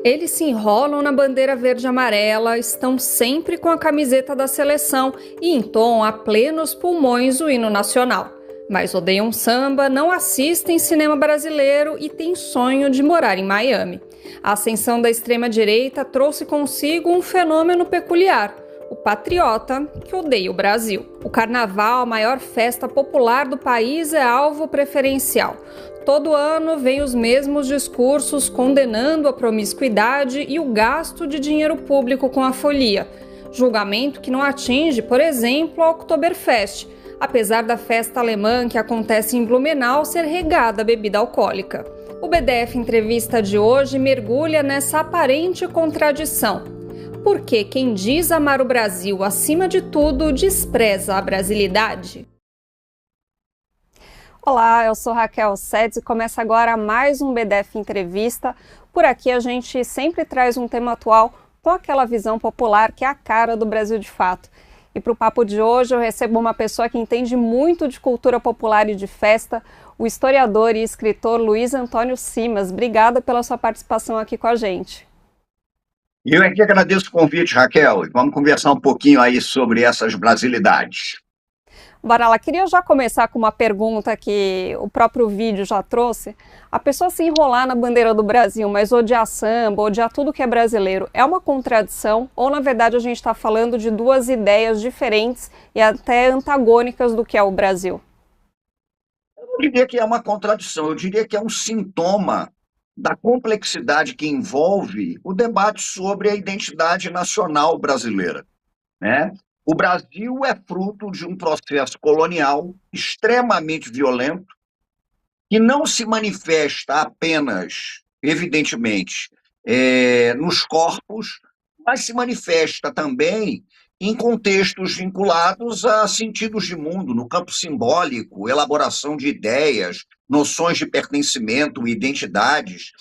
Eles se enrolam na bandeira verde e amarela, estão sempre com a camiseta da seleção e entoam a plenos pulmões o hino nacional. Mas odeiam samba, não assistem cinema brasileiro e têm sonho de morar em Miami. A ascensão da extrema-direita trouxe consigo um fenômeno peculiar: o patriota que odeia o Brasil. O carnaval, a maior festa popular do país, é alvo preferencial. Todo ano vem os mesmos discursos condenando a promiscuidade e o gasto de dinheiro público com a folia. Julgamento que não atinge, por exemplo, a Oktoberfest, apesar da festa alemã que acontece em Blumenau ser regada a bebida alcoólica. O BDF Entrevista de hoje mergulha nessa aparente contradição. Por que quem diz amar o Brasil acima de tudo despreza a brasilidade? Olá, eu sou Raquel Sedes e começa agora mais um BDF Entrevista. Por aqui a gente sempre traz um tema atual com aquela visão popular que é a cara do Brasil de fato. E para o papo de hoje eu recebo uma pessoa que entende muito de cultura popular e de festa, o historiador e escritor Luiz Antônio Simas. Obrigada pela sua participação aqui com a gente. Eu é que agradeço o convite, Raquel, e vamos conversar um pouquinho aí sobre essas brasilidades. Bora lá, queria já começar com uma pergunta que o próprio vídeo já trouxe. A pessoa se enrolar na bandeira do Brasil, mas odiar samba, odiar tudo que é brasileiro, é uma contradição? Ou, na verdade, a gente está falando de duas ideias diferentes e até antagônicas do que é o Brasil? Eu não diria que é uma contradição, eu diria que é um sintoma da complexidade que envolve o debate sobre a identidade nacional brasileira, né? O Brasil é fruto de um processo colonial extremamente violento, que não se manifesta apenas, evidentemente, nos corpos, mas se manifesta também em contextos vinculados a sentidos de mundo, no campo simbólico, elaboração de ideias, noções de pertencimento, identidades.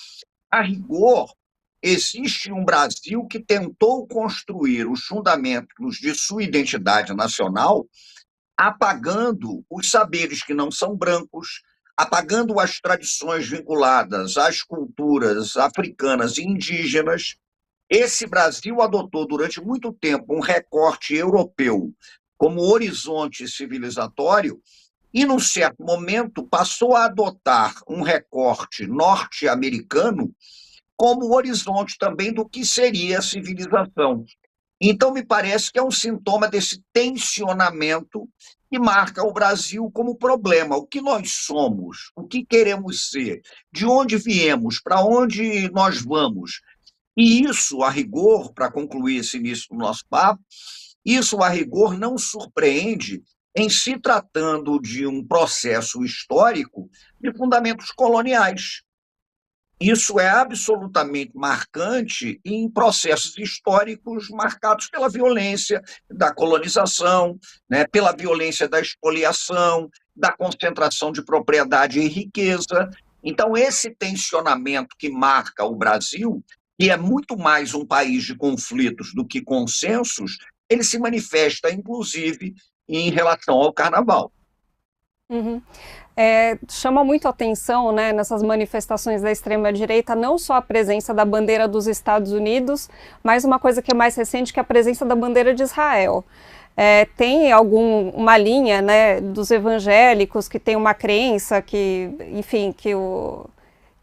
A rigor, existe um Brasil que tentou construir os fundamentos de sua identidade nacional, apagando os saberes que não são brancos, apagando as tradições vinculadas às culturas africanas e indígenas. Esse Brasil adotou durante muito tempo um recorte europeu como horizonte civilizatório e, num certo momento, passou a adotar um recorte norte-americano como horizonte também do que seria a civilização. Então, me parece que é um sintoma desse tensionamento que marca o Brasil como problema. O que nós somos, o que queremos ser, de onde viemos, para onde nós vamos. E isso, a rigor, para concluir esse início do nosso papo, isso, a rigor, não surpreende em se tratando de um processo histórico de fundamentos coloniais. Isso é absolutamente marcante em processos históricos marcados pela violência da colonização, né, pela violência da expoliação, da concentração de propriedade e riqueza. Então, esse tensionamento que marca o Brasil, que é muito mais um país de conflitos do que consensos, ele se manifesta, inclusive, em relação ao carnaval. Uhum. Chama muito atenção, né, nessas manifestações da extrema-direita, não só a presença da bandeira dos Estados Unidos, mas uma coisa que é mais recente, que é a presença da bandeira de Israel. Tem uma linha, né, dos evangélicos que tem uma crença que, enfim, que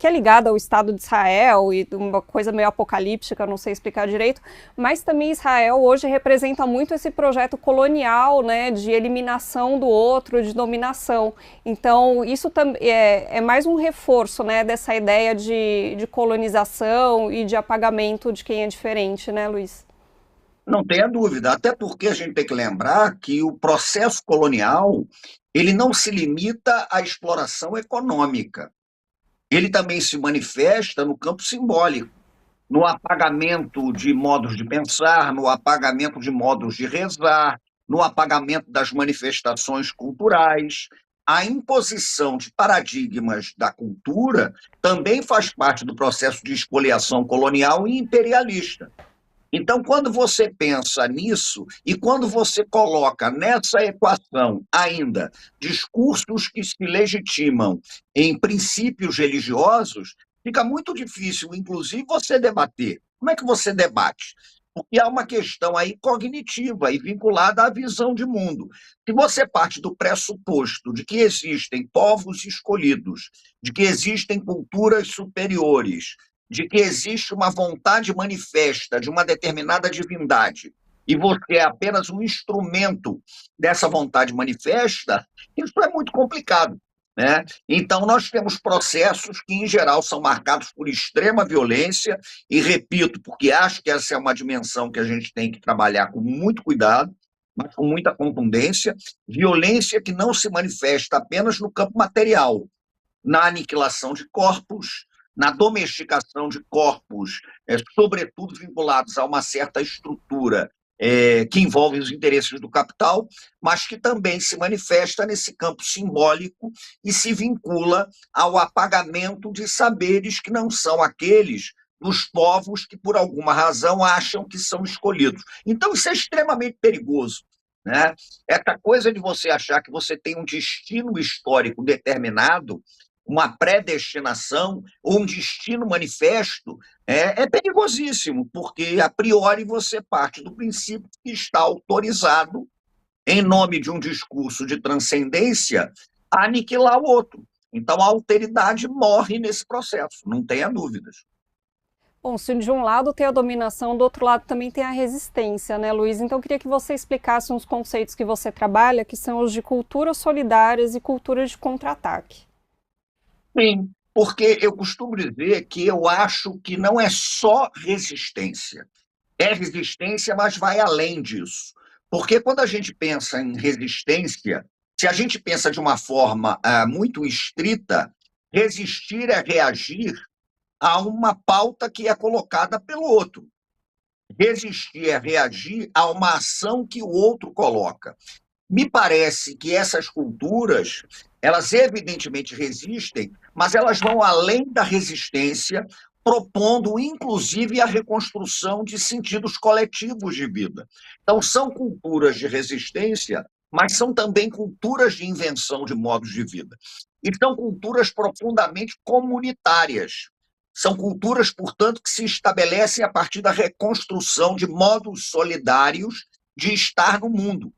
é ligada ao Estado de Israel e uma coisa meio apocalíptica, não sei explicar direito, mas também Israel hoje representa muito esse projeto colonial, né, de eliminação do outro, de dominação. Então, isso é mais um reforço, né, dessa ideia de colonização e de apagamento de quem é diferente, né, Luiz? Não tenha dúvida, até porque a gente tem que lembrar que o processo colonial, ele não se limita à exploração econômica. Ele também se manifesta no campo simbólico, no apagamento de modos de pensar, no apagamento de modos de rezar, no apagamento das manifestações culturais. A imposição de paradigmas da cultura também faz parte do processo de expoliação colonial e imperialista. Então, quando você pensa nisso e quando você coloca nessa equação ainda discursos que se legitimam em princípios religiosos, fica muito difícil, inclusive, você debater. Como é que você debate? Porque há uma questão aí cognitiva e vinculada à visão de mundo. Se você parte do pressuposto de que existem povos escolhidos, de que existem culturas superiores, de que existe uma vontade manifesta de uma determinada divindade, e você é apenas um instrumento dessa vontade manifesta, isso é muito complicado, né? Então, nós temos processos que, em geral, são marcados por extrema violência, e repito, porque acho que essa é uma dimensão que a gente tem que trabalhar com muito cuidado, mas com muita contundência, violência que não se manifesta apenas no campo material, na aniquilação de corpos, na domesticação de corpos, sobretudo vinculados a uma certa estrutura que envolve os interesses do capital, mas que também se manifesta nesse campo simbólico e se vincula ao apagamento de saberes que não são aqueles dos povos que, por alguma razão, acham que são escolhidos. Então, isso é extremamente perigoso, né? Essa coisa de você achar que você tem um destino histórico determinado, uma predestinação ou um destino manifesto, é perigosíssimo, porque a priori você parte do princípio que está autorizado, em nome de um discurso de transcendência, a aniquilar o outro. Então a alteridade morre nesse processo, não tenha dúvidas. Bom, se de um lado tem a dominação, do outro lado também tem a resistência, né, Luiz? Então eu queria que você explicasse uns conceitos que você trabalha, que são os de culturas solidárias e culturas de contra-ataque. Sim, porque eu costumo dizer que eu acho que não é só resistência. É resistência, mas vai além disso. Porque quando a gente pensa em resistência, se a gente pensa de uma forma muito estrita, resistir é reagir a uma pauta que é colocada pelo outro. Resistir é reagir a uma ação que o outro coloca. Me parece que essas culturas, elas evidentemente resistem, mas elas vão além da resistência, propondo inclusive a reconstrução de sentidos coletivos de vida. Então, são culturas de resistência, mas são também culturas de invenção de modos de vida. E são culturas profundamente comunitárias. São culturas, portanto, que se estabelecem a partir da reconstrução de modos solidários de estar no mundo.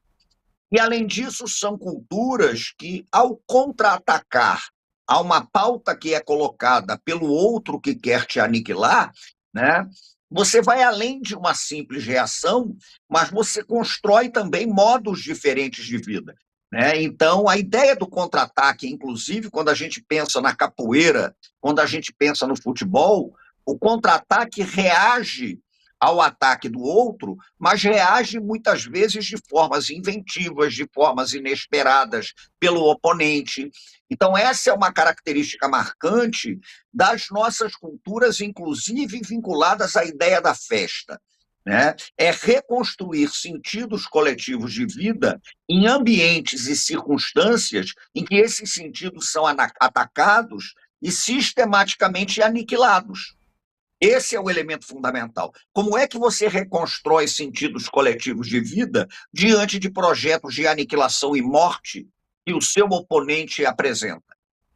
E, além disso, são culturas que, ao contra-atacar a uma pauta que é colocada pelo outro que quer te aniquilar, né, você vai além de uma simples reação, mas você constrói também modos diferentes de vida, né? Então, a ideia do contra-ataque, inclusive, quando a gente pensa na capoeira, quando a gente pensa no futebol, o contra-ataque reage ao ataque do outro, mas reage muitas vezes de formas inventivas, de formas inesperadas pelo oponente. Então, essa é uma característica marcante das nossas culturas, inclusive vinculadas à ideia da festa, né? É reconstruir sentidos coletivos de vida em ambientes e circunstâncias em que esses sentidos são atacados e sistematicamente aniquilados. Esse é o elemento fundamental. Como é que você reconstrói sentidos coletivos de vida diante de projetos de aniquilação e morte que o seu oponente apresenta?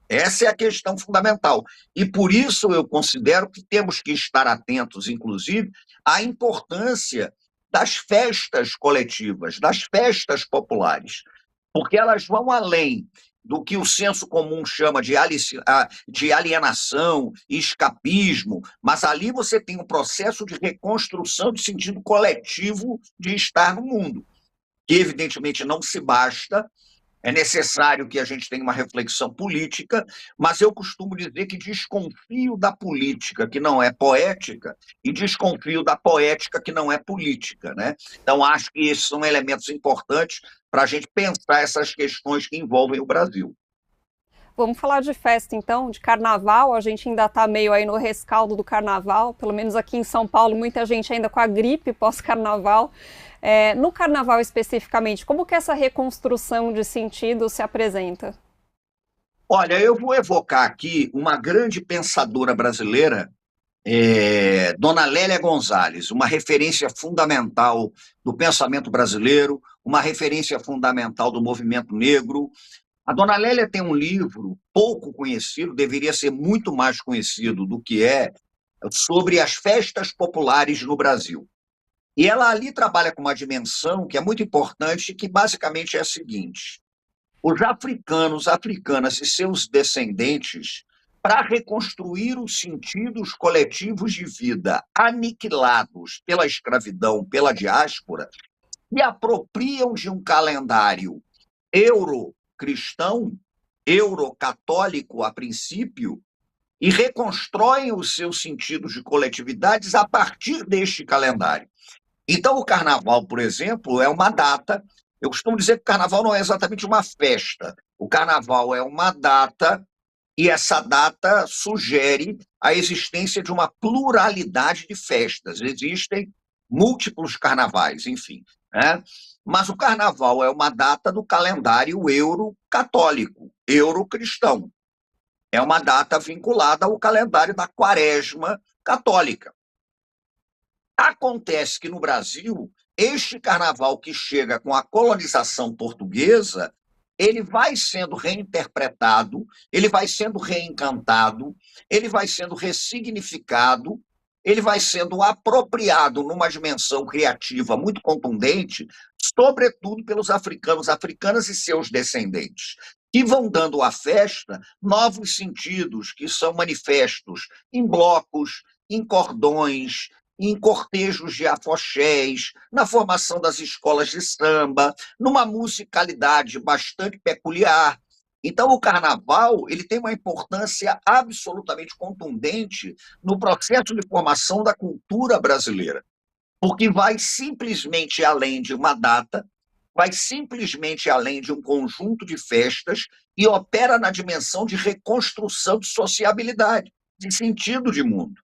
Essa é a questão fundamental. E por isso eu considero que temos que estar atentos, inclusive, à importância das festas coletivas, das festas populares, porque elas vão além do que o senso comum chama de alienação e escapismo, mas ali você tem um processo de reconstrução de sentido coletivo de estar no mundo, que evidentemente não se basta, é necessário que a gente tenha uma reflexão política, mas eu costumo dizer que desconfio da política que não é poética e desconfio da poética que não é política, né? Então, acho que esses são elementos importantes para a gente pensar essas questões que envolvem o Brasil. Vamos falar de festa então, de carnaval. A gente ainda está meio aí no rescaldo do carnaval, pelo menos aqui em São Paulo, muita gente ainda com a gripe pós-carnaval. No carnaval especificamente, como que essa reconstrução de sentido se apresenta? Olha, eu vou evocar aqui uma grande pensadora brasileira, Dona Lélia Gonzalez, uma referência fundamental do pensamento brasileiro, uma referência fundamental do movimento negro, A Dona Lélia tem um livro pouco conhecido, deveria ser muito mais conhecido do que é, sobre as festas populares no Brasil. E ela ali trabalha com uma dimensão que é muito importante, que basicamente é a seguinte: os africanos, africanas e seus descendentes, para reconstruir os sentidos coletivos de vida aniquilados pela escravidão, pela diáspora, se apropriam de um calendário eurocristão, eurocatólico a princípio, e reconstroem os seus sentidos de coletividades a partir deste calendário. Então, o carnaval, por exemplo, é uma data. Eu costumo dizer que o carnaval não é exatamente uma festa. O carnaval é uma data, e essa data sugere a existência de uma pluralidade de festas. Existem múltiplos carnavais, enfim, né? Mas o carnaval é uma data do calendário eurocatólico, eurocristão. É uma data vinculada ao calendário da Quaresma católica. Acontece que no Brasil, este carnaval que chega com a colonização portuguesa, ele vai sendo reinterpretado, ele vai sendo reencantado, ele vai sendo ressignificado, ele vai sendo apropriado numa dimensão criativa muito contundente, sobretudo pelos africanos, africanas e seus descendentes, que vão dando à festa novos sentidos, que são manifestos em blocos, em cordões, em cortejos de afoxés, na formação das escolas de samba, numa musicalidade bastante peculiar. Então, o carnaval ele tem uma importância absolutamente contundente no processo de formação da cultura brasileira, porque vai simplesmente além de uma data, vai simplesmente além de um conjunto de festas e opera na dimensão de reconstrução de sociabilidade, de sentido de mundo.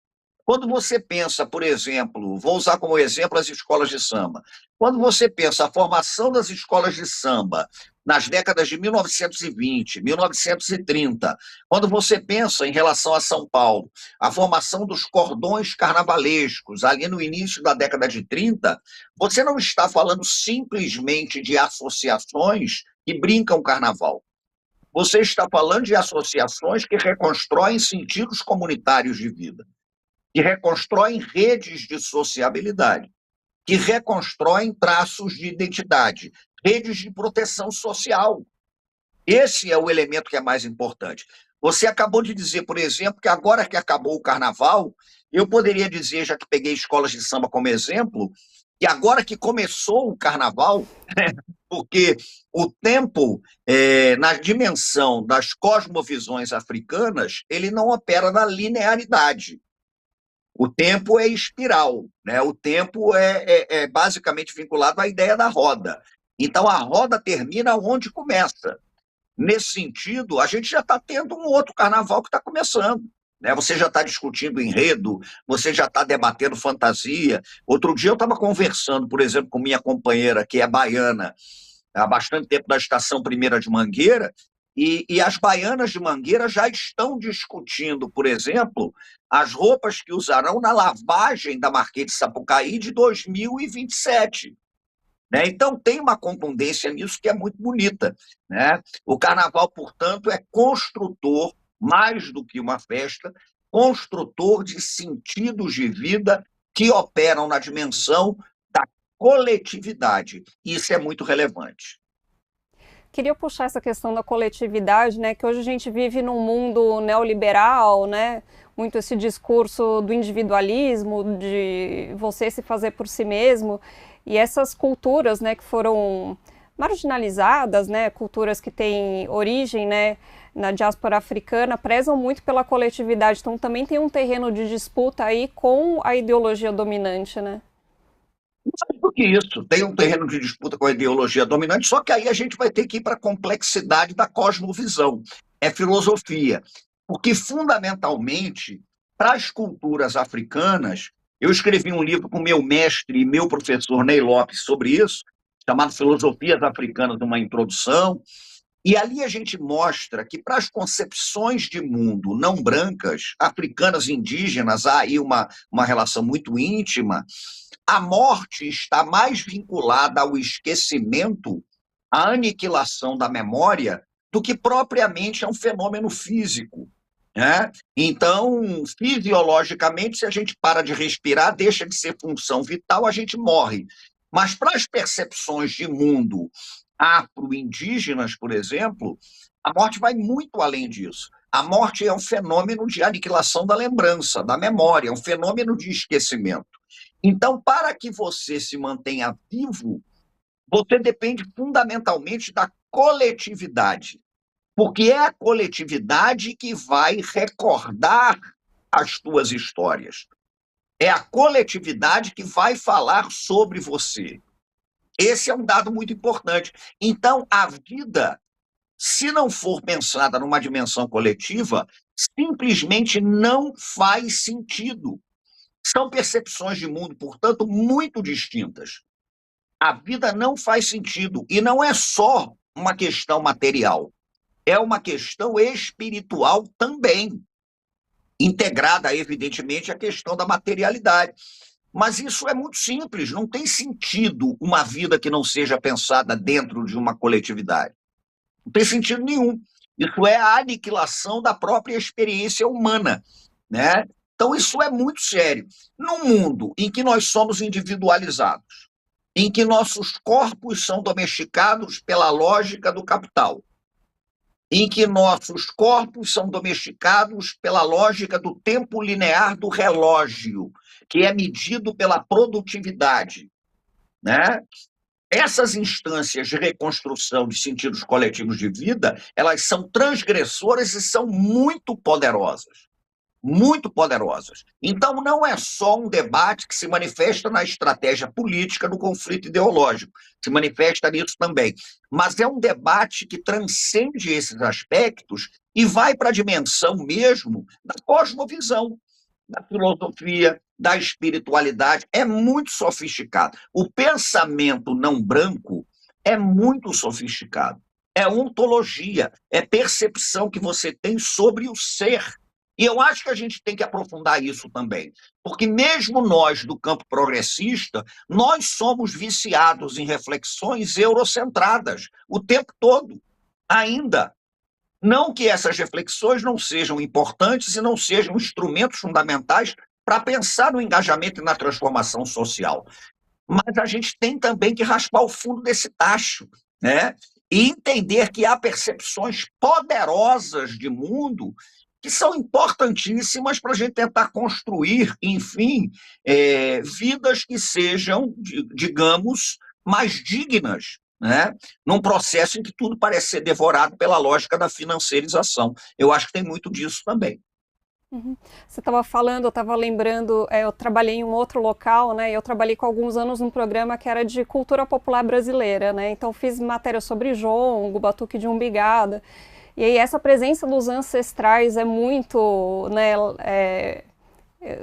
Quando você pensa, por exemplo, vou usar como exemplo as escolas de samba. Quando você pensa a formação das escolas de samba nas décadas de 1920, 1930, quando você pensa em relação a São Paulo, a formação dos cordões carnavalescos ali no início da década de 30, você não está falando simplesmente de associações que brincam carnaval. Você está falando de associações que reconstroem sentidos comunitários de vida, que reconstroem redes de sociabilidade, que reconstroem traços de identidade, redes de proteção social. Esse é o elemento que é mais importante. Você acabou de dizer, por exemplo, que agora que acabou o carnaval, eu poderia dizer, já que peguei escolas de samba como exemplo, que agora que começou o carnaval, porque o tempo, na dimensão das cosmovisões africanas, ele não opera na linearidade. O tempo é espiral, né? O tempo é basicamente vinculado à ideia da roda. Então, a roda termina onde começa. Nesse sentido, a gente já está tendo um outro carnaval que está começando, né? Você já está discutindo enredo, você já está debatendo fantasia. Outro dia eu estava conversando, por exemplo, com minha companheira, que é baiana, há bastante tempo da Estação Primeira de Mangueira, e as baianas de Mangueira já estão discutindo, por exemplo, as roupas que usarão na lavagem da Marquês de Sapucaí de 2027. Né? Então, tem uma contundência nisso que é muito bonita. Né? O carnaval, portanto, é construtor, mais do que uma festa, construtor de sentidos de vida que operam na dimensão da coletividade. Isso é muito relevante. Queria puxar essa questão da coletividade, né, que hoje a gente vive num mundo neoliberal, né, muito esse discurso do individualismo, de você se fazer por si mesmo, e essas culturas, né, que foram marginalizadas, né, culturas que têm origem, né, na diáspora africana, prezam muito pela coletividade, então também tem um terreno de disputa aí com a ideologia dominante, né? Mais do que isso, tem um terreno de disputa com a ideologia dominante, só que aí a gente vai ter que ir para a complexidade da cosmovisão. É filosofia. Porque, fundamentalmente, para as culturas africanas, eu escrevi um livro com meu mestre e meu professor Ney Lopes sobre isso, chamado Filosofias Africanas, uma introdução, e ali a gente mostra que para as concepções de mundo não brancas, africanas e indígenas, há aí uma relação muito íntima. A morte está mais vinculada ao esquecimento, à aniquilação da memória, do que propriamente é um fenômeno físico, né? Então, fisiologicamente, se a gente para de respirar, deixa de ser função vital, a gente morre. Mas para as percepções de mundo afro-indígenas, por exemplo, a morte vai muito além disso. A morte é um fenômeno de aniquilação da lembrança, da memória, é um fenômeno de esquecimento. Então, para que você se mantenha vivo, você depende fundamentalmente da coletividade, porque é a coletividade que vai recordar as tuas histórias. É a coletividade que vai falar sobre você. Esse é um dado muito importante. Então, a vida, se não for pensada numa dimensão coletiva, simplesmente não faz sentido. São percepções de mundo, portanto, muito distintas. A vida não faz sentido. E não é só uma questão material, é uma questão espiritual também, integrada, evidentemente, à questão da materialidade. Mas isso é muito simples, não tem sentido uma vida que não seja pensada dentro de uma coletividade. Não tem sentido nenhum. Isso é a aniquilação da própria experiência humana, né? Então, isso é muito sério. Num mundo em que nós somos individualizados, em que nossos corpos são domesticados pela lógica do capital, em que nossos corpos são domesticados pela lógica do tempo linear do relógio, que é medido pela produtividade, né? Essas instâncias de reconstrução de sentidos coletivos de vida, elas são transgressoras e são muito poderosas. Muito poderosas. Então, não é só um debate que se manifesta na estratégia política do conflito ideológico, se manifesta nisso também, mas é um debate que transcende esses aspectos e vai para a dimensão mesmo da cosmovisão, da filosofia, da espiritualidade. É muito sofisticado. O pensamento não branco é muito sofisticado. É ontologia, é percepção que você tem sobre o ser. E eu acho que a gente tem que aprofundar isso também, porque mesmo nós do campo progressista, nós somos viciados em reflexões eurocentradas o tempo todo, ainda. Não que essas reflexões não sejam importantes e não sejam instrumentos fundamentais para pensar no engajamento e na transformação social, mas a gente tem também que raspar o fundo desse tacho, né? E entender que há percepções poderosas de mundo que são importantíssimas para a gente tentar construir, enfim, vidas que sejam, digamos, mais dignas, né? Num processo em que tudo parece ser devorado pela lógica da financiarização. Eu acho que tem muito disso também. Uhum. Você estava falando, eu estava lembrando, eu trabalhei em um outro local, né? Eu trabalhei com alguns anos num programa que era de cultura popular brasileira, né? Então fiz matéria sobre jongo, batuque de umbigada. E aí essa presença dos ancestrais é muito, né?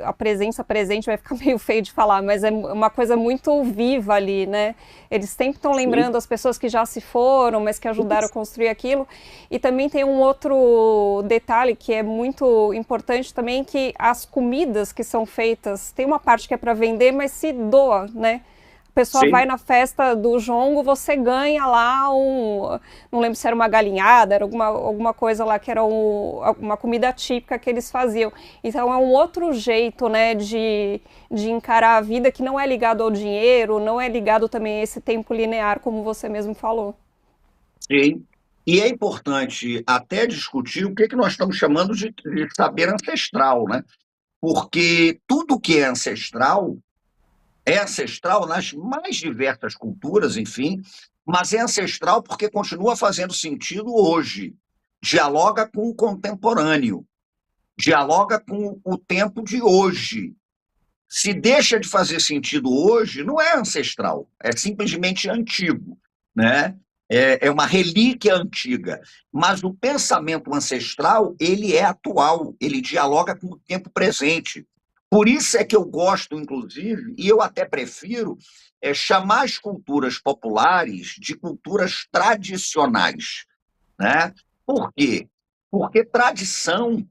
A presença presente vai ficar meio feio de falar, mas é uma coisa muito viva ali, né? Eles sempre estão lembrando as pessoas que já se foram, mas que ajudaram a construir aquilo. E também tem um outro detalhe que é muito importante também, que as comidas que são feitas, tem uma parte que é para vender, mas se doa, né? A pessoa Sim. vai na festa do jongo, você ganha lá não lembro se era uma galinhada, era alguma coisa lá que era uma comida típica que eles faziam. Então é um outro jeito, né, de encarar a vida que não é ligado ao dinheiro, não é ligado também a esse tempo linear, como você mesmo falou. Sim. E é importante até discutir o que, que nós estamos chamando de saber ancestral, né? Porque tudo que é ancestral nas mais diversas culturas, enfim, mas é ancestral porque continua fazendo sentido hoje. Dialoga com o contemporâneo, dialoga com o tempo de hoje. Se deixa de fazer sentido hoje, não é ancestral, é simplesmente antigo, né? É uma relíquia antiga. Mas o pensamento ancestral, ele é atual, ele dialoga com o tempo presente. Por isso é que eu gosto, inclusive, e eu até prefiro, chamar as culturas populares de culturas tradicionais, né? Por quê? Porque tradição,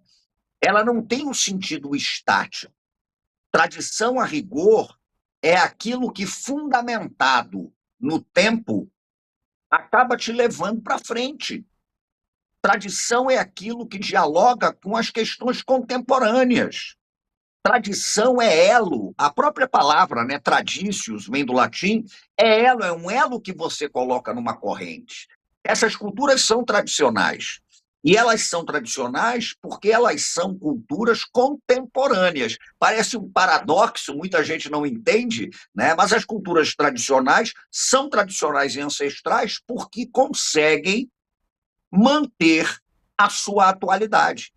ela não tem um sentido estático. Tradição, a rigor, é aquilo que, fundamentado no tempo, acaba te levando para frente. Tradição é aquilo que dialoga com as questões contemporâneas. Tradição é elo. A própria palavra, né, traditius, vem do latim, é elo, é um elo que você coloca numa corrente. Essas culturas são tradicionais. E elas são tradicionais porque elas são culturas contemporâneas. Parece um paradoxo, muita gente não entende, né? Mas as culturas tradicionais são tradicionais e ancestrais porque conseguem manter a sua atualidade.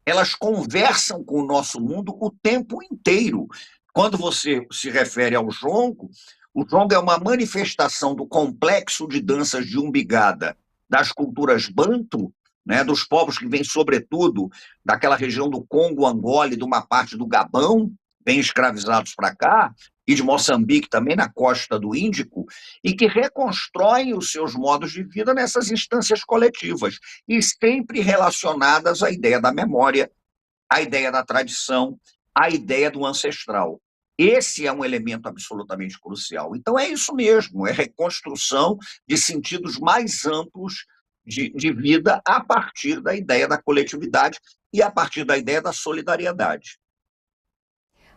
Elas conversam com o nosso mundo o tempo inteiro. Quando você se refere ao jongo, o jongo é uma manifestação do complexo de danças de umbigada das culturas banto, né, dos povos que vêm, sobretudo, daquela região do Congo, Angola e de uma parte do Gabão, bem escravizados para cá, e de Moçambique também, na costa do Índico, e que reconstroem os seus modos de vida nessas instâncias coletivas, e sempre relacionadas à ideia da memória, à ideia da tradição, à ideia do ancestral. Esse é um elemento absolutamente crucial. Então é isso mesmo, é reconstrução de sentidos mais amplos de vida a partir da ideia da coletividade e a partir da ideia da solidariedade.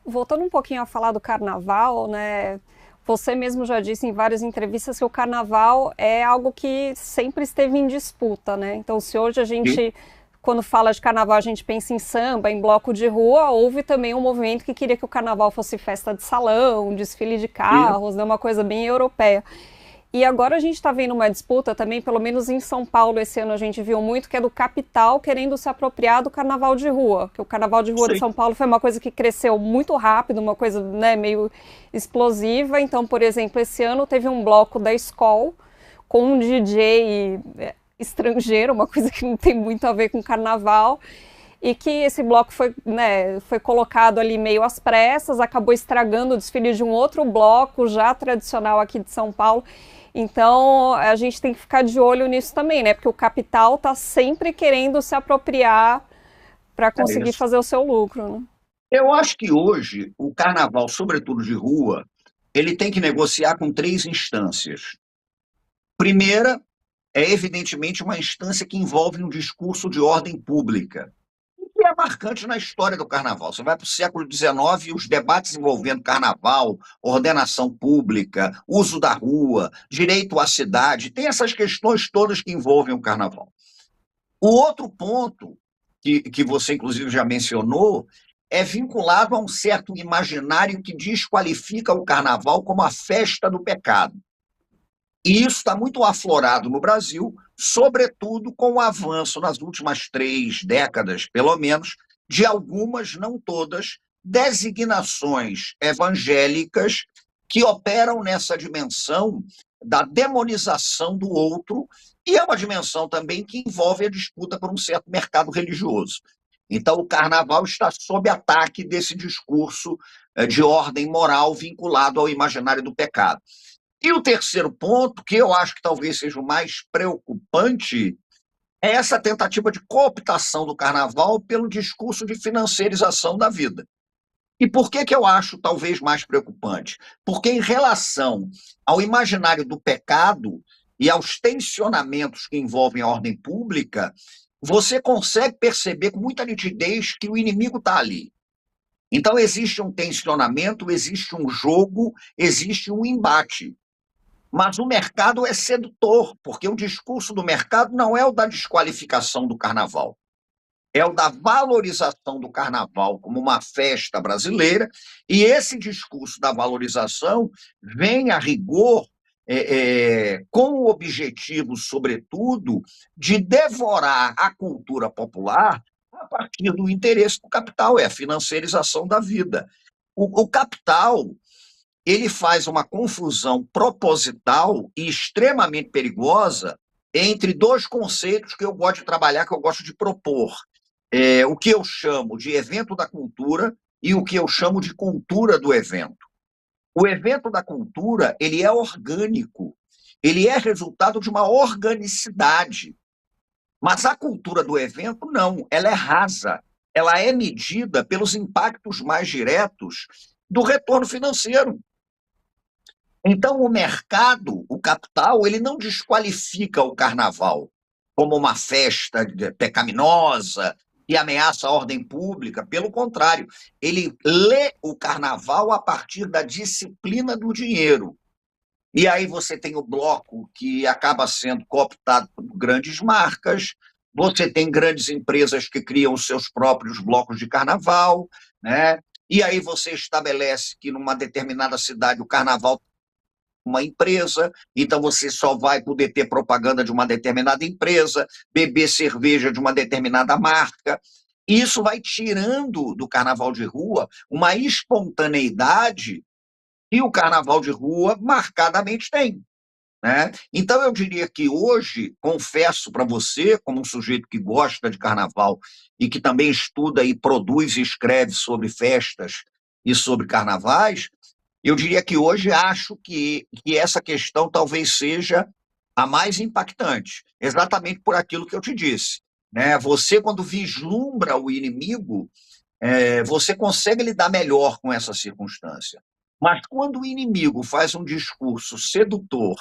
Voltando um pouquinho a falar do carnaval, né? Você mesmo já disse em várias entrevistas que o carnaval é algo que sempre esteve em disputa, né? Então, se hoje a Sim. gente, quando fala de carnaval, a gente pensa em samba, em bloco de rua, houve também um movimento que queria que o carnaval fosse festa de salão, desfile de carros, né? Uma coisa bem europeia. E agora a gente está vendo uma disputa também, pelo menos em São Paulo esse ano a gente viu muito, que é do capital querendo se apropriar do carnaval de rua. Que o carnaval de rua de Sim. São Paulo foi uma coisa que cresceu muito rápido, uma coisa, né, meio explosiva. Então, por exemplo, esse ano teve um bloco da escola com um DJ estrangeiro, uma coisa que não tem muito a ver com carnaval. E que esse bloco foi, né, foi colocado ali meio às pressas, acabou estragando o desfile de um outro bloco já tradicional aqui de São Paulo. Então, a gente tem que ficar de olho nisso também, né? Porque o capital está sempre querendo se apropriar para É conseguir isso. fazer o seu lucro, né? Eu acho que hoje o carnaval, sobretudo de rua, ele tem que negociar com três instâncias. Primeira é, evidentemente, uma instância que envolve um discurso de ordem pública, que é marcante na história do carnaval. Você vai para o século XIX e os debates envolvendo carnaval, ordenação pública, uso da rua, direito à cidade, tem essas questões todas que envolvem o carnaval. O outro ponto, que você inclusive já mencionou, é vinculado a um certo imaginário que desqualifica o carnaval como a festa do pecado. E isso está muito aflorado no Brasil, sobretudo com o avanço nas últimas 3 décadas, pelo menos, de algumas, não todas, designações evangélicas que operam nessa dimensão da demonização do outro, e é uma dimensão também que envolve a disputa por um certo mercado religioso. Então, o carnaval está sob ataque desse discurso de ordem moral vinculado ao imaginário do pecado. E o terceiro ponto, que eu acho que talvez seja o mais preocupante, é essa tentativa de cooptação do carnaval pelo discurso de financiarização da vida. E por que eu acho talvez mais preocupante? Porque, em relação ao imaginário do pecado e aos tensionamentos que envolvem a ordem pública, você consegue perceber com muita nitidez que o inimigo está ali. Então, existe um tensionamento, existe um jogo, existe um embate. Mas o mercado é sedutor, porque o discurso do mercado não é o da desqualificação do carnaval, é o da valorização do carnaval como uma festa brasileira, e esse discurso da valorização vem a rigor com o objetivo, sobretudo, de devorar a cultura popular a partir do interesse do capital, é a financiarização da vida. O capital ele faz uma confusão proposital e extremamente perigosa entre dois conceitos que eu gosto de trabalhar, que eu gosto de propor. O que eu chamo de evento da cultura e o que eu chamo de cultura do evento. O evento da cultura, ele é orgânico, ele é resultado de uma organicidade. Mas a cultura do evento, não, ela é rasa, ela é medida pelos impactos mais diretos do retorno financeiro. Então, o mercado, o capital, ele não desqualifica o carnaval, como uma festa pecaminosa e ameaça a ordem pública. Pelo contrário, ele lê o carnaval a partir da disciplina do dinheiro. E aí você tem o bloco que acaba sendo cooptado por grandes marcas, você tem grandes empresas que criam os seus próprios blocos de carnaval, né? E aí você estabelece que numa determinada cidade o carnaval é uma empresa, então você só vai poder ter propaganda de uma determinada empresa, beber cerveja de uma determinada marca. Isso vai tirando do carnaval de rua uma espontaneidade que o carnaval de rua marcadamente tem. Né? Então, eu diria que hoje, confesso para você, como um sujeito que gosta de carnaval e que também estuda e produz e escreve sobre festas e sobre carnavais, eu diria que hoje acho que essa questão talvez seja a mais impactante, exatamente por aquilo que eu te disse. Né? Você, quando vislumbra o inimigo, você consegue lidar melhor com essa circunstância. Mas quando o inimigo faz um discurso sedutor,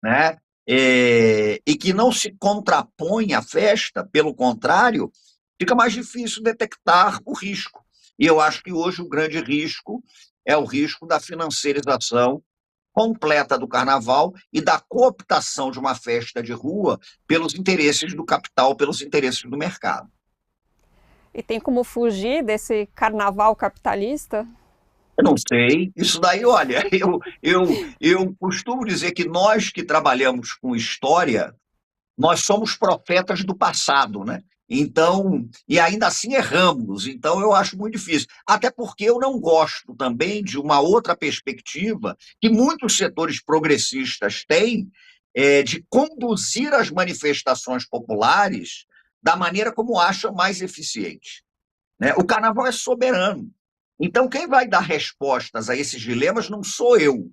né, e que não se contrapõe à festa, pelo contrário, fica mais difícil detectar o risco. E eu acho que hoje o grande risco é o risco da financiarização completa do carnaval e da cooptação de uma festa de rua pelos interesses do capital, pelos interesses do mercado. E tem como fugir desse carnaval capitalista? Eu não sei. Isso daí, olha, eu costumo dizer que nós que trabalhamos com história, nós somos profetas do passado, né? Então, e ainda assim erramos. Então, eu acho muito difícil. Até porque eu não gosto também de uma outra perspectiva que muitos setores progressistas têm, de conduzir as manifestações populares da maneira como acham mais eficiente. Né? O carnaval é soberano. Então, quem vai dar respostas a esses dilemas não sou eu.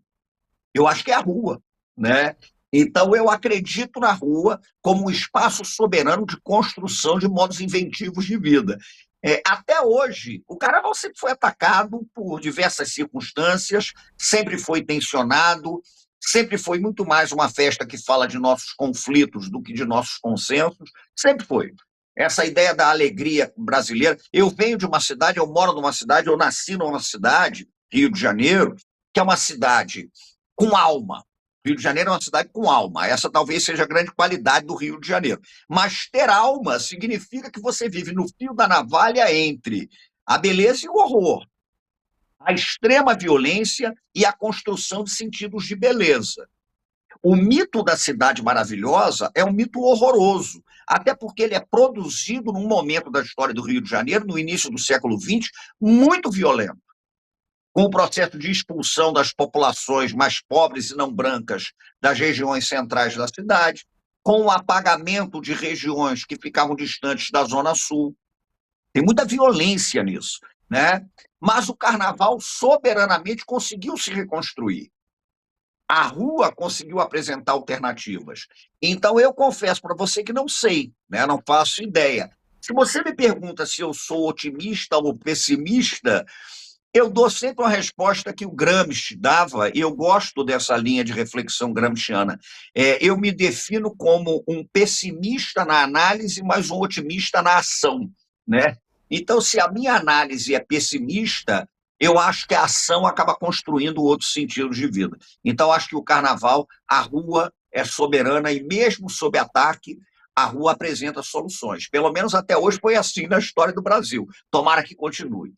Eu acho que é a rua. Né? Então, eu acredito na rua como um espaço soberano de construção de modos inventivos de vida. Até hoje, o carnaval sempre foi atacado por diversas circunstâncias, sempre foi tensionado, sempre foi muito mais uma festa que fala de nossos conflitos do que de nossos consensos, sempre foi. Essa ideia da alegria brasileira. Eu venho de uma cidade, eu moro numa cidade, eu nasci numa cidade, Rio de Janeiro, que é uma cidade com alma. Rio de Janeiro é uma cidade com alma. Essa talvez seja a grande qualidade do Rio de Janeiro. Mas ter alma significa que você vive no fio da navalha entre a beleza e o horror, a extrema violência e a construção de sentidos de beleza. O mito da cidade maravilhosa é um mito horroroso, até porque ele é produzido num momento da história do Rio de Janeiro, no início do século XX, muito violento, com o processo de expulsão das populações mais pobres e não brancas das regiões centrais da cidade, com o apagamento de regiões que ficavam distantes da Zona Sul. Tem muita violência nisso, né? Mas o carnaval soberanamente conseguiu se reconstruir. A rua conseguiu apresentar alternativas. Então, eu confesso para você que não sei, né? Não faço ideia. Se você me pergunta se eu sou otimista ou pessimista, eu dou sempre uma resposta que o Gramsci dava, e eu gosto dessa linha de reflexão gramsciana. Eu me defino como um pessimista na análise, mas um otimista na ação. Né? Então, se a minha análise é pessimista, eu acho que a ação acaba construindo outros sentidos de vida. Então, acho que o carnaval, a rua é soberana, e mesmo sob ataque, a rua apresenta soluções. Pelo menos até hoje foi assim na história do Brasil. Tomara que continue.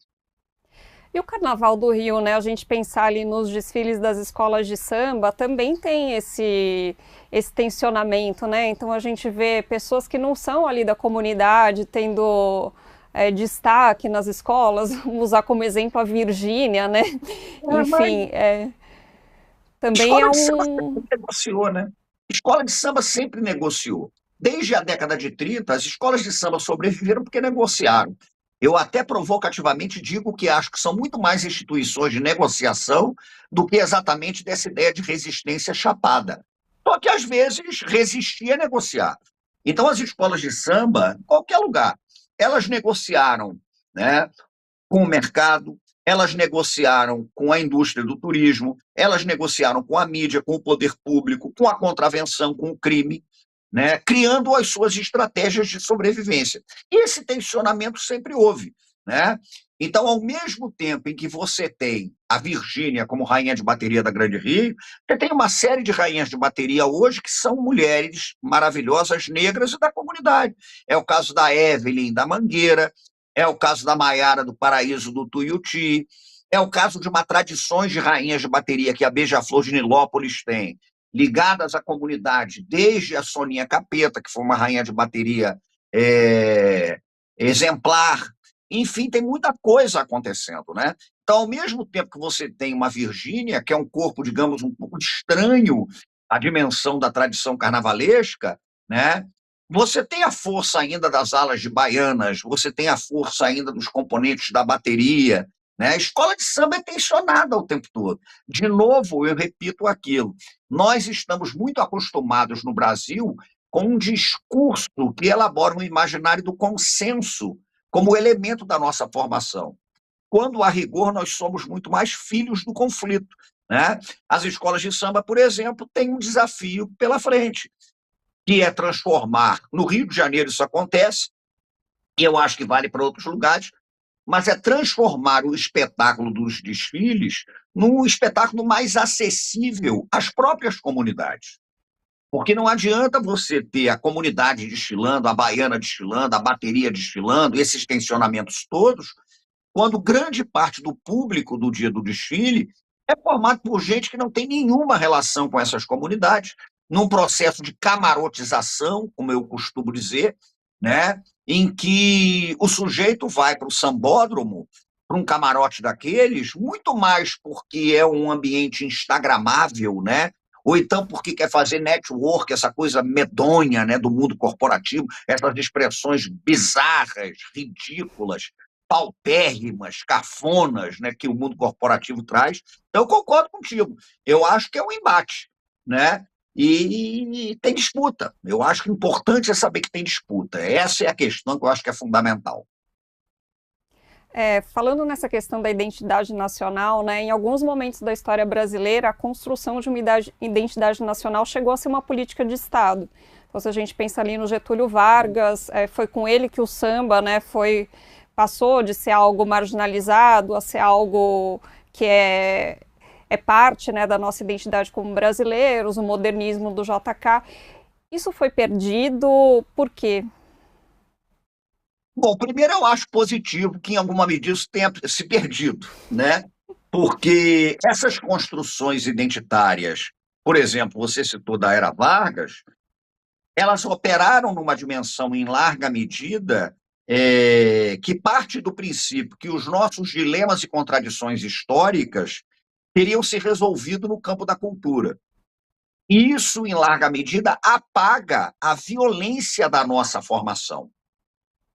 E o Carnaval do Rio, né? A gente pensar ali nos desfiles das escolas de samba, também tem esse tensionamento, né? Então a gente vê pessoas que não são ali da comunidade tendo destaque nas escolas. Vamos usar como exemplo a Virgínia, né? Enfim, também Escola é de samba um... sempre negociou, né? Escola de samba sempre negociou. Desde a década de 30, as escolas de samba sobreviveram porque negociaram. Eu até provocativamente digo que acho que são muito mais instituições de negociação do que exatamente dessa ideia de resistência chapada. Só que, às vezes, resistir é negociar. Então, as escolas de samba, em qualquer lugar, elas negociaram, né, com o mercado, elas negociaram com a indústria do turismo, elas negociaram com a mídia, com o poder público, com a contravenção, com o crime. né, criando as suas estratégias de sobrevivência. E esse tensionamento sempre houve, né? Então, ao mesmo tempo em que você tem a Virgínia como rainha de bateria da Grande Rio, você tem uma série de rainhas de bateria hoje que são mulheres maravilhosas, negras e da comunidade. É o caso da Evelyn da Mangueira, é o caso da Maiara do Paraíso do Tuiuti, é o caso de uma tradições de rainhas de bateria que a Beija-Flor de Nilópolis tem, ligadas à comunidade, desde a Soninha Capeta, que foi uma rainha de bateria exemplar. Enfim, tem muita coisa acontecendo, né? Então, ao mesmo tempo que você tem uma Virgínia, que é um corpo, digamos, um pouco estranho à dimensão da tradição carnavalesca, né? Você tem a força ainda das alas de baianas, você tem a força ainda dos componentes da bateria, né? A escola de samba é tensionada o tempo todo. De novo, eu repito aquilo, nós estamos muito acostumados no Brasil com um discurso que elabora um imaginário do consenso como elemento da nossa formação, quando, a rigor, nós somos muito mais filhos do conflito, né? As escolas de samba, por exemplo, têm um desafio pela frente, que é transformar, no Rio de Janeiro isso acontece, e eu acho que vale para outros lugares, mas é transformar o espetáculo dos desfiles num espetáculo mais acessível às próprias comunidades. Porque não adianta você ter a comunidade desfilando, a baiana desfilando, a bateria desfilando, esses tensionamentos todos, quando grande parte do público do dia do desfile é formado por gente que não tem nenhuma relação com essas comunidades, num processo de camarotização, como eu costumo dizer, né, em que o sujeito vai para o sambódromo, para um camarote daqueles, muito mais porque é um ambiente instagramável, né, ou então porque quer fazer network, essa coisa medonha, né, do mundo corporativo, essas expressões bizarras, ridículas, paupérrimas, cafonas, né, que o mundo corporativo traz. Então, eu concordo contigo. Eu acho que é um embate, né? E tem disputa. Eu acho que o importante é saber que tem disputa. Essa é a questão que eu acho que é fundamental. Falando nessa questão da identidade nacional, né, em alguns momentos da história brasileira, a construção de uma identidade nacional chegou a ser uma política de Estado. Então, se a gente pensa ali no Getúlio Vargas, foi com ele que o samba, né, passou de ser algo marginalizado a ser algo que é parte, né, da nossa identidade como brasileiros, o modernismo do JK. Isso foi perdido por quê? Bom, primeiro eu acho positivo que em alguma medida isso tenha se perdido, né? Porque essas construções identitárias, por exemplo, você citou da Era Vargas, elas operaram numa dimensão em larga medida que parte do princípio que os nossos dilemas e contradições históricas teriam se resolvido no campo da cultura. E isso, em larga medida, apaga a violência da nossa formação.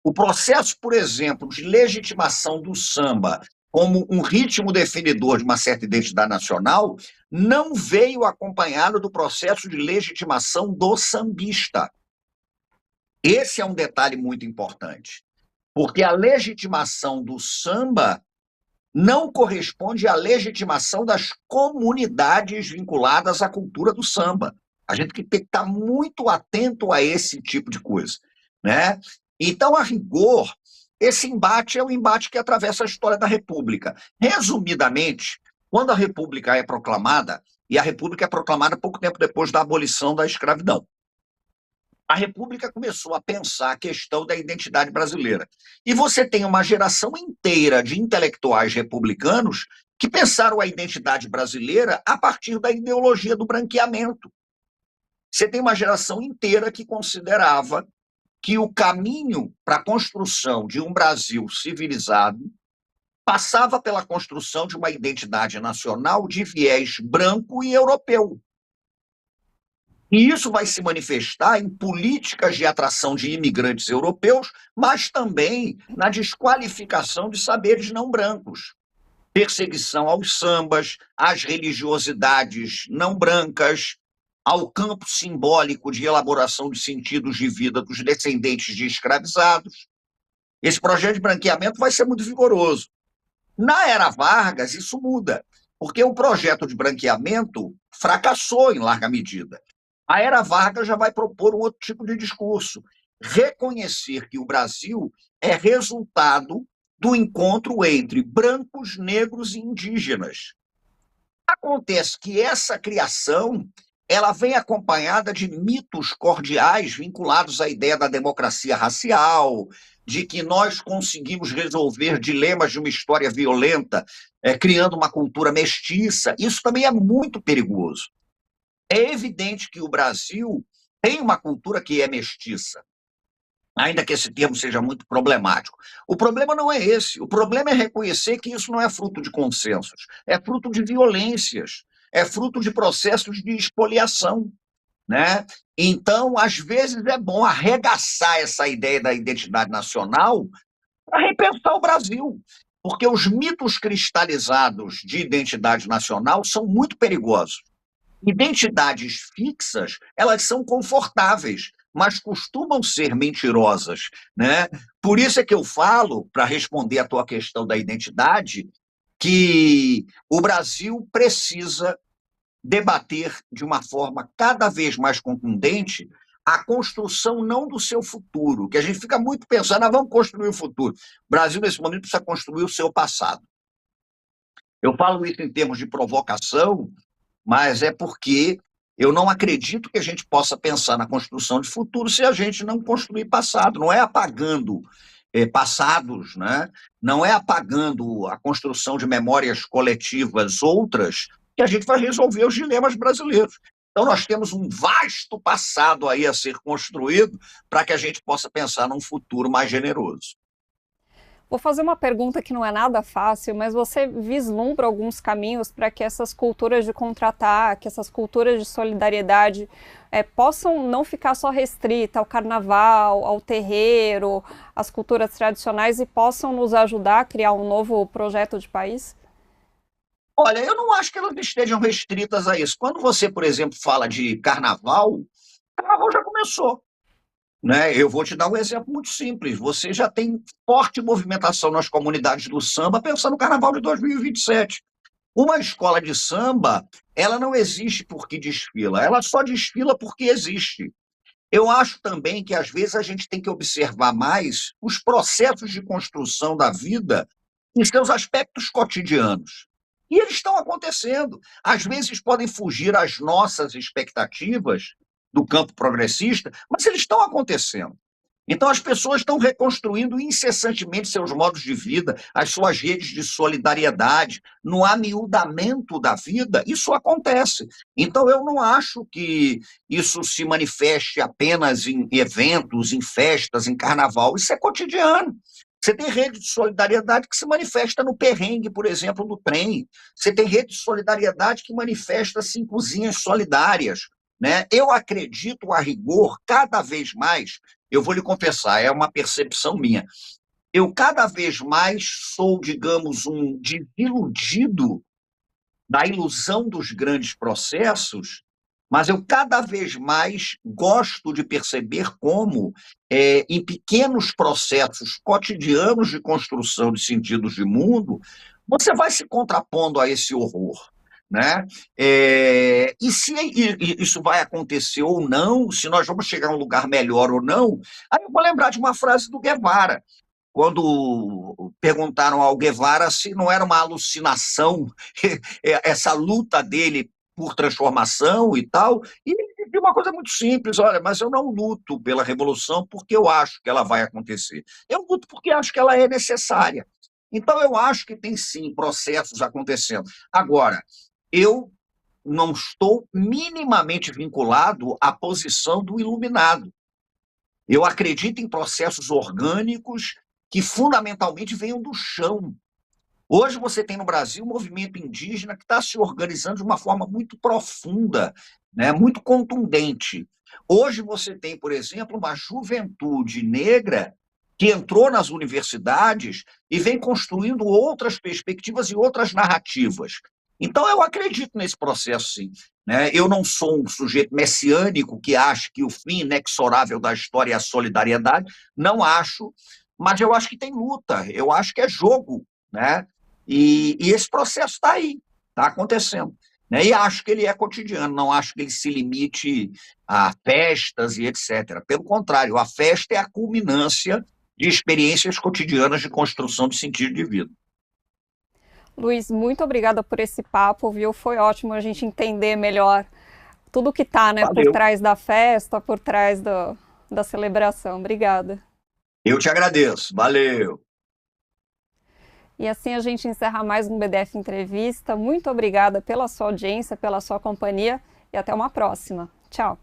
O processo, por exemplo, de legitimação do samba como um ritmo definidor de uma certa identidade nacional não veio acompanhado do processo de legitimação do sambista. Esse é um detalhe muito importante, porque a legitimação do samba não corresponde à legitimação das comunidades vinculadas à cultura do samba. A gente tem que estar muito atento a esse tipo de coisa, né? Então, a rigor, esse embate é um embate que atravessa a história da República. Resumidamente, quando a República é proclamada, e a República é proclamada pouco tempo depois da abolição da escravidão, a República começou a pensar a questão da identidade brasileira. E você tem uma geração inteira de intelectuais republicanos que pensaram a identidade brasileira a partir da ideologia do branqueamento. Você tem uma geração inteira que considerava que o caminho para a construção de um Brasil civilizado passava pela construção de uma identidade nacional de viés branco e europeu. E isso vai se manifestar em políticas de atração de imigrantes europeus, mas também na desqualificação de saberes não brancos. Perseguição aos sambas, às religiosidades não brancas, ao campo simbólico de elaboração de sentidos de vida dos descendentes de escravizados. Esse projeto de branqueamento vai ser muito vigoroso. Na era Vargas, isso muda, porque o projeto de branqueamento fracassou em larga medida. A era Vargas já vai propor um outro tipo de discurso. Reconhecer que o Brasil é resultado do encontro entre brancos, negros e indígenas. Acontece que essa criação ela vem acompanhada de mitos cordiais vinculados à ideia da democracia racial, de que nós conseguimos resolver dilemas de uma história violenta, criando uma cultura mestiça. Isso também é muito perigoso. É evidente que o Brasil tem uma cultura que é mestiça, ainda que esse termo seja muito problemático. O problema não é esse. O problema é reconhecer que isso não é fruto de consensos, é fruto de violências, é fruto de processos de expoliação, né? Então, às vezes, é bom arregaçar essa ideia da identidade nacional para repensar o Brasil, porque os mitos cristalizados de identidade nacional são muito perigosos. Identidades fixas, elas são confortáveis, mas costumam ser mentirosas, né? Por isso é que eu falo, para responder à tua questão da identidade, que o Brasil precisa debater de uma forma cada vez mais contundente a construção não do seu futuro, que a gente fica muito pensando, vamos construir o futuro. O Brasil, nesse momento, precisa construir o seu passado. Eu falo isso em termos de provocação, mas é porque eu não acredito que a gente possa pensar na construção de futuro se a gente não construir passado. Não é apagando passados, né? Não é apagando a construção de memórias coletivas outras que a gente vai resolver os dilemas brasileiros. Então, nós temos um vasto passado aí a ser construído para que a gente possa pensar num futuro mais generoso. Vou fazer uma pergunta que não é nada fácil, mas você vislumbra alguns caminhos para que essas culturas de contra-ataque, essas culturas de solidariedade possam não ficar só restrita ao carnaval, ao terreiro, às culturas tradicionais e possam nos ajudar a criar um novo projeto de país? Olha, eu não acho que elas estejam restritas a isso. Quando você, por exemplo, fala de carnaval, carnaval já começou. Né? Eu vou te dar um exemplo muito simples. Você já tem forte movimentação nas comunidades do samba pensando no Carnaval de 2027. Uma escola de samba, ela não existe porque desfila, ela só desfila porque existe. Eu acho também que, às vezes, a gente tem que observar mais os processos de construção da vida em seus aspectos cotidianos. E eles estão acontecendo. Às vezes podem fugir às nossas expectativas do campo progressista, mas eles estão acontecendo. Então, as pessoas estão reconstruindo incessantemente seus modos de vida, as suas redes de solidariedade, no amiudamento da vida, isso acontece. Então, eu não acho que isso se manifeste apenas em eventos, em festas, em carnaval, isso é cotidiano. Você tem rede de solidariedade que se manifesta no perrengue, por exemplo, do trem. Você tem rede de solidariedade que manifesta-se em cozinhas solidárias. Né? Eu acredito, a rigor, cada vez mais, eu vou lhe confessar, é uma percepção minha, eu cada vez mais sou, digamos, um desiludido da ilusão dos grandes processos, mas eu cada vez mais gosto de perceber como, em pequenos processos cotidianos de construção de sentidos de mundo, você vai se contrapondo a esse horror. Né? E se isso vai acontecer ou não, se nós vamos chegar a um lugar melhor ou não, aí eu vou lembrar de uma frase do Guevara, quando perguntaram ao Guevara se não era uma alucinação essa luta dele por transformação e tal, e ele disse uma coisa muito simples, olha, mas eu não luto pela revolução porque eu acho que ela vai acontecer, eu luto porque acho que ela é necessária. Então eu acho que tem sim processos acontecendo. Agora, eu não estou minimamente vinculado à posição do iluminado. Eu acredito em processos orgânicos que fundamentalmente venham do chão. Hoje você tem no Brasil um movimento indígena que está se organizando de uma forma muito profunda, né, muito contundente. Hoje você tem, por exemplo, uma juventude negra que entrou nas universidades e vem construindo outras perspectivas e outras narrativas. Então, eu acredito nesse processo, sim. Né? Eu não sou um sujeito messiânico que acha que o fim inexorável da história é a solidariedade, não acho, mas eu acho que tem luta, eu acho que é jogo, né? E esse processo está aí, está acontecendo. né? E acho que ele é cotidiano, não acho que ele se limite a festas e etc. Pelo contrário, a festa é a culminância de experiências cotidianas de construção de sentido de vida. Luiz, muito obrigada por esse papo, viu? Foi ótimo a gente entender melhor tudo que tá, né, por Valeu. trás da festa, por trás da celebração. Obrigada. Eu te agradeço. Valeu. E assim a gente encerra mais um BDF Entrevista. Muito obrigada pela sua audiência, pela sua companhia e até uma próxima. Tchau.